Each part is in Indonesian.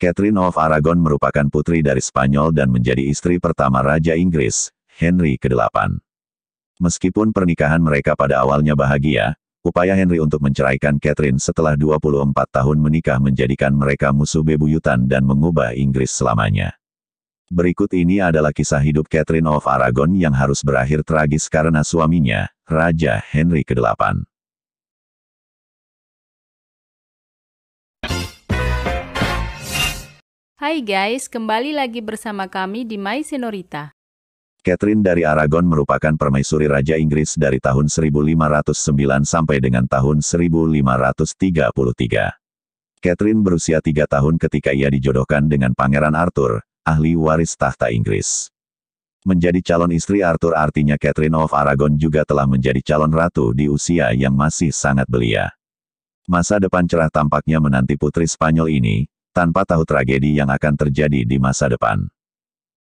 Catherine of Aragon merupakan putri dari Spanyol dan menjadi istri pertama Raja Inggris, Henry ke-8. Meskipun pernikahan mereka pada awalnya bahagia, upaya Henry untuk menceraikan Catherine setelah 24 tahun menikah menjadikan mereka musuh bebuyutan dan mengubah Inggris selamanya. Berikut ini adalah kisah hidup Catherine of Aragon yang harus berakhir tragis karena suaminya, Raja Henry ke-8. Hai guys, kembali lagi bersama kami di My Senorita. Catherine dari Aragon merupakan permaisuri Raja Inggris dari tahun 1509 sampai dengan tahun 1533. Catherine berusia 3 tahun ketika ia dijodohkan dengan Pangeran Arthur, ahli waris tahta Inggris. Menjadi calon istri Arthur artinya Catherine of Aragon juga telah menjadi calon ratu di usia yang masih sangat belia. Masa depan cerah tampaknya menanti putri Spanyol ini, tanpa tahu tragedi yang akan terjadi di masa depan.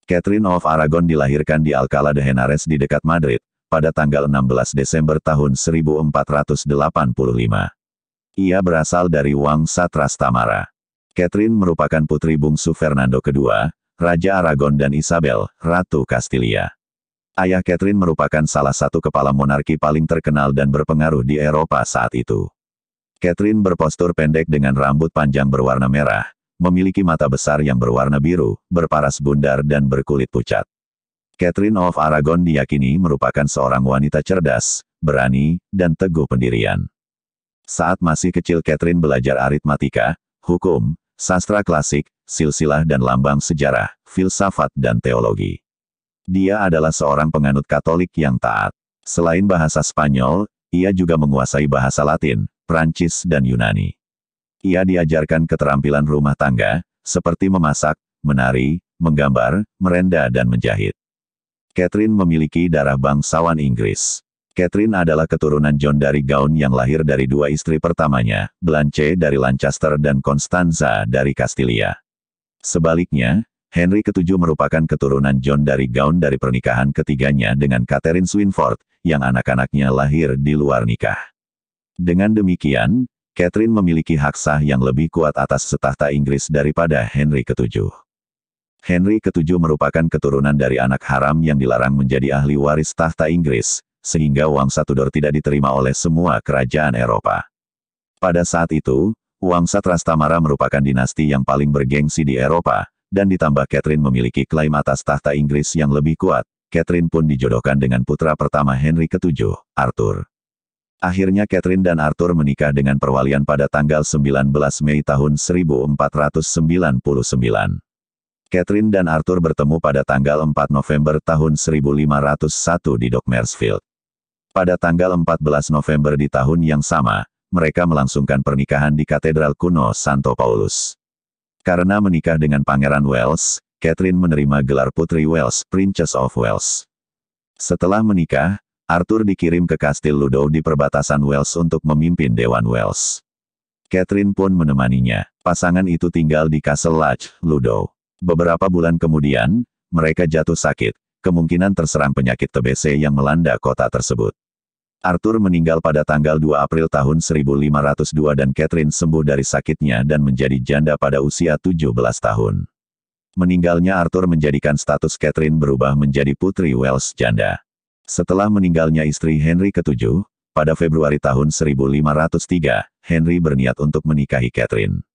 Catherine of Aragon dilahirkan di Alcalá de Henares di dekat Madrid, pada tanggal 16 Desember tahun 1485. Ia berasal dari Wangsa Trastamara. Catherine merupakan putri bungsu Fernando II, Raja Aragon dan Isabel, Ratu Kastilia. Ayah Catherine merupakan salah satu kepala monarki paling terkenal dan berpengaruh di Eropa saat itu. Catherine berpostur pendek dengan rambut panjang berwarna merah, memiliki mata besar yang berwarna biru, berparas bundar dan berkulit pucat. Catherine of Aragon diyakini merupakan seorang wanita cerdas, berani, dan teguh pendirian. Saat masih kecil Catherine belajar aritmatika, hukum, sastra klasik, silsilah dan lambang sejarah, filsafat dan teologi. Dia adalah seorang penganut Katolik yang taat. Selain bahasa Spanyol, ia juga menguasai bahasa Latin, Prancis dan Yunani. Ia diajarkan keterampilan rumah tangga, seperti memasak, menari, menggambar, merenda dan menjahit. Catherine memiliki darah bangsawan Inggris. Catherine adalah keturunan John dari Gaun yang lahir dari dua istri pertamanya, Blanche dari Lancaster dan Constanza dari Kastilia. Sebaliknya, Henry ke-7 merupakan keturunan John dari Gaun dari pernikahan ketiganya dengan Catherine Swynford, yang anak-anaknya lahir di luar nikah. Dengan demikian, Catherine memiliki hak sah yang lebih kuat atas setahta Inggris daripada Henry ke-7. Henry ke-7 merupakan keturunan dari anak haram yang dilarang menjadi ahli waris tahta Inggris, sehingga Wangsa Tudor tidak diterima oleh semua kerajaan Eropa. Pada saat itu, Wangsa Trastamara merupakan dinasti yang paling bergengsi di Eropa, dan ditambah Catherine memiliki klaim atas tahta Inggris yang lebih kuat. Catherine pun dijodohkan dengan putra pertama Henry ke-7, Arthur. Akhirnya Catherine dan Arthur menikah dengan perwalian pada tanggal 19 Mei tahun 1499. Catherine dan Arthur bertemu pada tanggal 4 November tahun 1501 di Docmarsfield. Pada tanggal 14 November di tahun yang sama, mereka melangsungkan pernikahan di Katedral kuno Santo Paulus. Karena menikah dengan Pangeran Wales, Catherine menerima gelar Putri Wales, Princess of Wales. Setelah menikah, Arthur dikirim ke Kastil Ludo di perbatasan Wales untuk memimpin Dewan Wales. Catherine pun menemaninya. Pasangan itu tinggal di Castle Lodge, Ludo. Beberapa bulan kemudian, mereka jatuh sakit, kemungkinan terserang penyakit TBC yang melanda kota tersebut. Arthur meninggal pada tanggal 2 April tahun 1502 dan Catherine sembuh dari sakitnya dan menjadi janda pada usia 17 tahun. Meninggalnya Arthur menjadikan status Catherine berubah menjadi Putri Wales janda. Setelah meninggalnya istri Henry ke-7, pada Februari tahun 1503, Henry berniat untuk menikahi Catherine.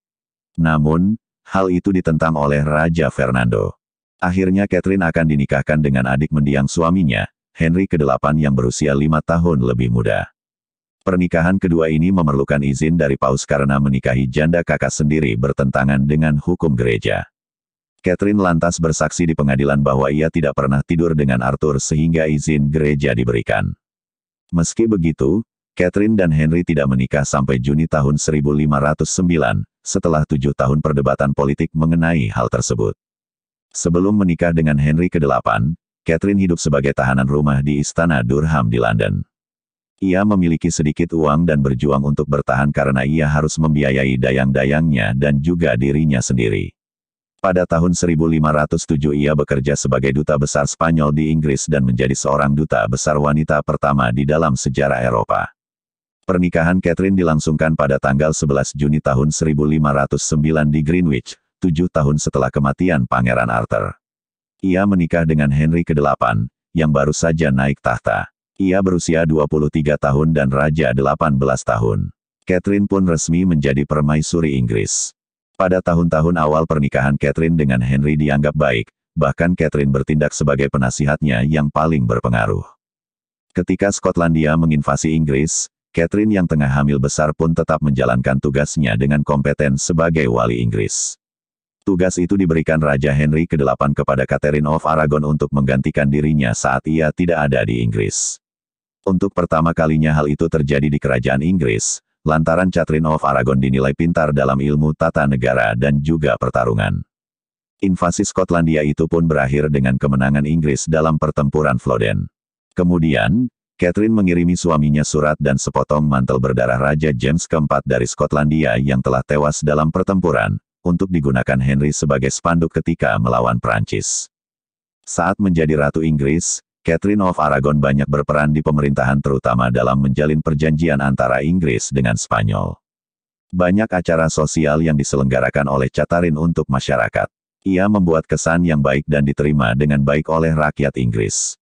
Namun, hal itu ditentang oleh Raja Fernando. Akhirnya Catherine akan dinikahkan dengan adik mendiang suaminya, Henry ke-8 yang berusia 5 tahun lebih muda. Pernikahan kedua ini memerlukan izin dari Paus karena menikahi janda kakak sendiri bertentangan dengan hukum gereja. Catherine lantas bersaksi di pengadilan bahwa ia tidak pernah tidur dengan Arthur sehingga izin gereja diberikan. Meski begitu, Catherine dan Henry tidak menikah sampai Juni tahun 1509, setelah 7 tahun perdebatan politik mengenai hal tersebut. Sebelum menikah dengan Henry ke-8, Catherine hidup sebagai tahanan rumah di Istana Durham di London. Ia memiliki sedikit uang dan berjuang untuk bertahan karena ia harus membiayai dayang-dayangnya dan juga dirinya sendiri. Pada tahun 1507 ia bekerja sebagai duta besar Spanyol di Inggris dan menjadi seorang duta besar wanita pertama di dalam sejarah Eropa. Pernikahan Catherine dilangsungkan pada tanggal 11 Juni tahun 1509 di Greenwich, 7 tahun setelah kematian Pangeran Arthur. Ia menikah dengan Henry ke-8, yang baru saja naik tahta. Ia berusia 23 tahun dan raja 18 tahun. Catherine pun resmi menjadi permaisuri Inggris. Pada tahun-tahun awal pernikahan Catherine dengan Henry dianggap baik, bahkan Catherine bertindak sebagai penasihatnya yang paling berpengaruh. Ketika Skotlandia menginvasi Inggris, Catherine yang tengah hamil besar pun tetap menjalankan tugasnya dengan kompeten sebagai wali Inggris. Tugas itu diberikan Raja Henry ke-8 kepada Catherine of Aragon untuk menggantikan dirinya saat ia tidak ada di Inggris. Untuk pertama kalinya hal itu terjadi di kerajaan Inggris, lantaran Catherine of Aragon dinilai pintar dalam ilmu tata negara dan juga pertarungan. Invasi Skotlandia itu pun berakhir dengan kemenangan Inggris dalam pertempuran Flodden. Kemudian, Catherine mengirimi suaminya surat dan sepotong mantel berdarah Raja James keempat dari Skotlandia yang telah tewas dalam pertempuran, untuk digunakan Henry sebagai spanduk ketika melawan Prancis. Saat menjadi Ratu Inggris, Catherine of Aragon banyak berperan di pemerintahan terutama dalam menjalin perjanjian antara Inggris dengan Spanyol. Banyak acara sosial yang diselenggarakan oleh Catherine untuk masyarakat. Ia membuat kesan yang baik dan diterima dengan baik oleh rakyat Inggris.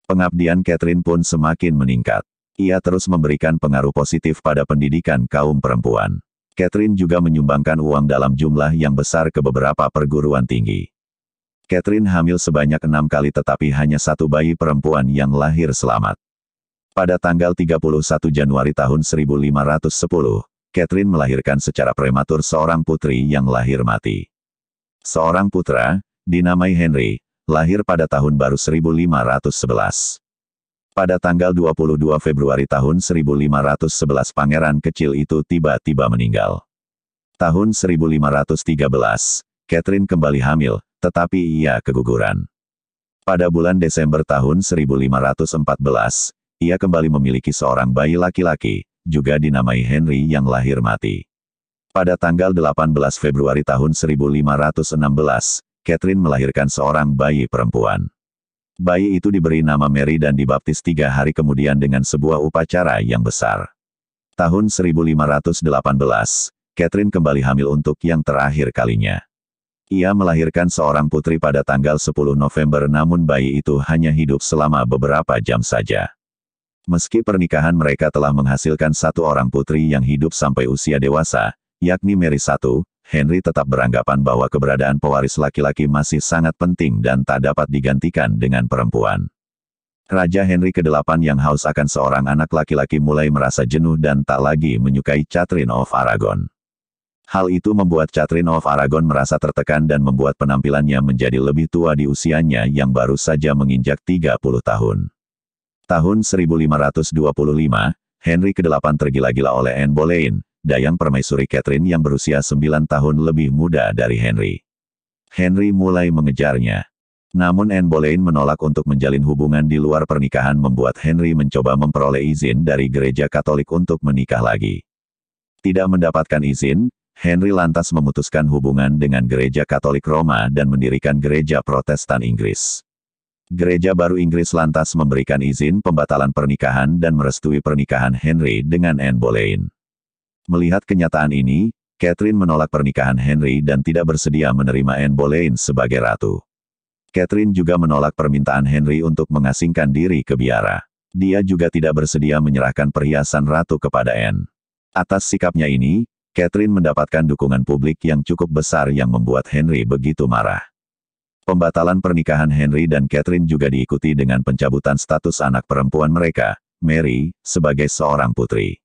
Pengabdian Catherine pun semakin meningkat. Ia terus memberikan pengaruh positif pada pendidikan kaum perempuan. Catherine juga menyumbangkan uang dalam jumlah yang besar ke beberapa perguruan tinggi. Catherine hamil sebanyak 6 kali tetapi hanya 1 bayi perempuan yang lahir selamat. Pada tanggal 31 Januari tahun 1510, Catherine melahirkan secara prematur seorang putri yang lahir mati. Seorang putra, dinamai Henry, lahir pada tahun baru 1511. Pada tanggal 22 Februari tahun 1511 pangeran kecil itu tiba-tiba meninggal. Tahun 1513, Catherine kembali hamil, tetapi ia keguguran. Pada bulan Desember tahun 1514, ia kembali memiliki seorang bayi laki-laki, juga dinamai Henry yang lahir mati. Pada tanggal 18 Februari tahun 1516, Catherine melahirkan seorang bayi perempuan. Bayi itu diberi nama Mary dan dibaptis 3 hari kemudian dengan sebuah upacara yang besar. Tahun 1518, Catherine kembali hamil untuk yang terakhir kalinya. Ia melahirkan seorang putri pada tanggal 10 November namun bayi itu hanya hidup selama beberapa jam saja. Meski pernikahan mereka telah menghasilkan 1 orang putri yang hidup sampai usia dewasa, yakni Mary I, Henry tetap beranggapan bahwa keberadaan pewaris laki-laki masih sangat penting dan tak dapat digantikan dengan perempuan. Raja Henry ke-8 yang haus akan seorang anak laki-laki mulai merasa jenuh dan tak lagi menyukai Catherine of Aragon. Hal itu membuat Catherine of Aragon merasa tertekan dan membuat penampilannya menjadi lebih tua di usianya yang baru saja menginjak 30 tahun. Tahun 1525, Henry ke-8 tergila-gila oleh Anne Boleyn, dayang permaisuri Catherine yang berusia 9 tahun lebih muda dari Henry. Henry mulai mengejarnya. Namun Anne Boleyn menolak untuk menjalin hubungan di luar pernikahan membuat Henry mencoba memperoleh izin dari gereja Katolik untuk menikah lagi. Tidak mendapatkan izin, Henry lantas memutuskan hubungan dengan gereja Katolik Roma dan mendirikan gereja Protestan Inggris. Gereja baru Inggris lantas memberikan izin pembatalan pernikahan dan merestui pernikahan Henry dengan Anne Boleyn. Melihat kenyataan ini, Catherine menolak pernikahan Henry dan tidak bersedia menerima Anne Boleyn sebagai ratu. Catherine juga menolak permintaan Henry untuk mengasingkan diri ke biara. Dia juga tidak bersedia menyerahkan perhiasan ratu kepada Anne. Atas sikapnya ini, Catherine mendapatkan dukungan publik yang cukup besar yang membuat Henry begitu marah. Pembatalan pernikahan Henry dan Catherine juga diikuti dengan pencabutan status anak perempuan mereka, Mary, sebagai seorang putri.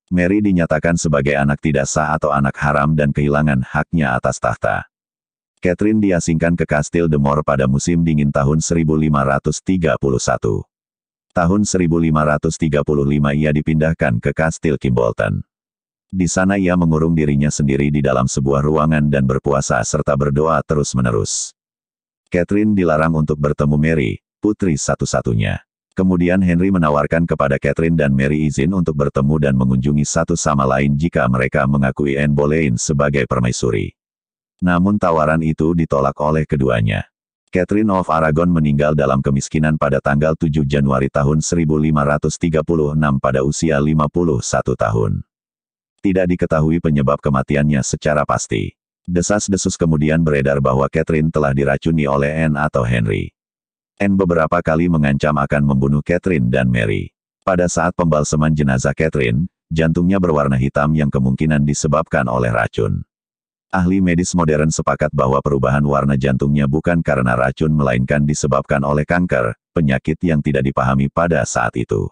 Mary dinyatakan sebagai anak tidak sah atau anak haram dan kehilangan haknya atas tahta. Catherine diasingkan ke Kastil de Moor pada musim dingin tahun 1531. Tahun 1535 ia dipindahkan ke Kastil Kimbolton. Di sana ia mengurung dirinya sendiri di dalam sebuah ruangan dan berpuasa serta berdoa terus-menerus. Catherine dilarang untuk bertemu Mary, putri satu-satunya. Kemudian Henry menawarkan kepada Catherine dan Mary izin untuk bertemu dan mengunjungi satu sama lain jika mereka mengakui Anne Boleyn sebagai permaisuri. Namun tawaran itu ditolak oleh keduanya. Catherine of Aragon meninggal dalam kemiskinan pada tanggal 7 Januari tahun 1536 pada usia 51 tahun. Tidak diketahui penyebab kematiannya secara pasti. Desas-desus kemudian beredar bahwa Catherine telah diracuni oleh Anne atau Henry. Anne beberapa kali mengancam akan membunuh Catherine dan Mary. Pada saat pembalseman jenazah Catherine, jantungnya berwarna hitam yang kemungkinan disebabkan oleh racun. Ahli medis modern sepakat bahwa perubahan warna jantungnya bukan karena racun melainkan disebabkan oleh kanker, penyakit yang tidak dipahami pada saat itu.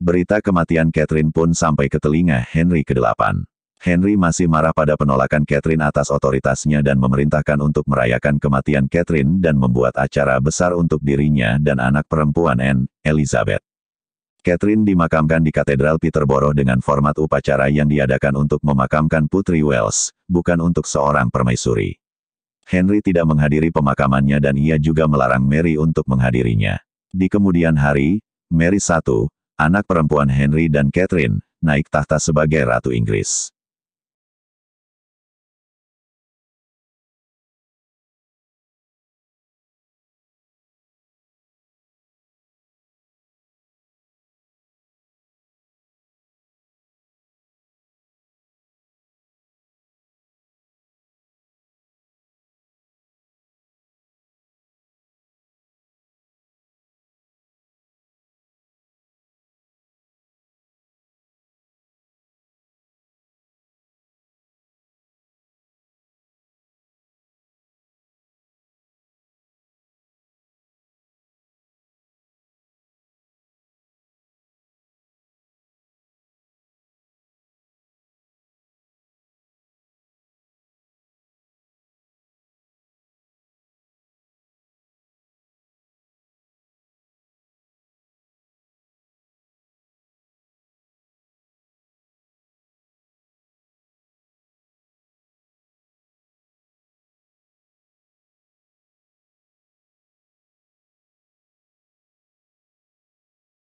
Berita kematian Catherine pun sampai ke telinga Henry ke-8. Henry masih marah pada penolakan Catherine atas otoritasnya dan memerintahkan untuk merayakan kematian Catherine dan membuat acara besar untuk dirinya dan anak perempuan Anne, Elizabeth. Catherine dimakamkan di Katedral Peterborough dengan format upacara yang diadakan untuk memakamkan Putri Wales, bukan untuk seorang permaisuri. Henry tidak menghadiri pemakamannya dan ia juga melarang Mary untuk menghadirinya. Di kemudian hari, Mary I, anak perempuan Henry dan Catherine, naik tahta sebagai Ratu Inggris.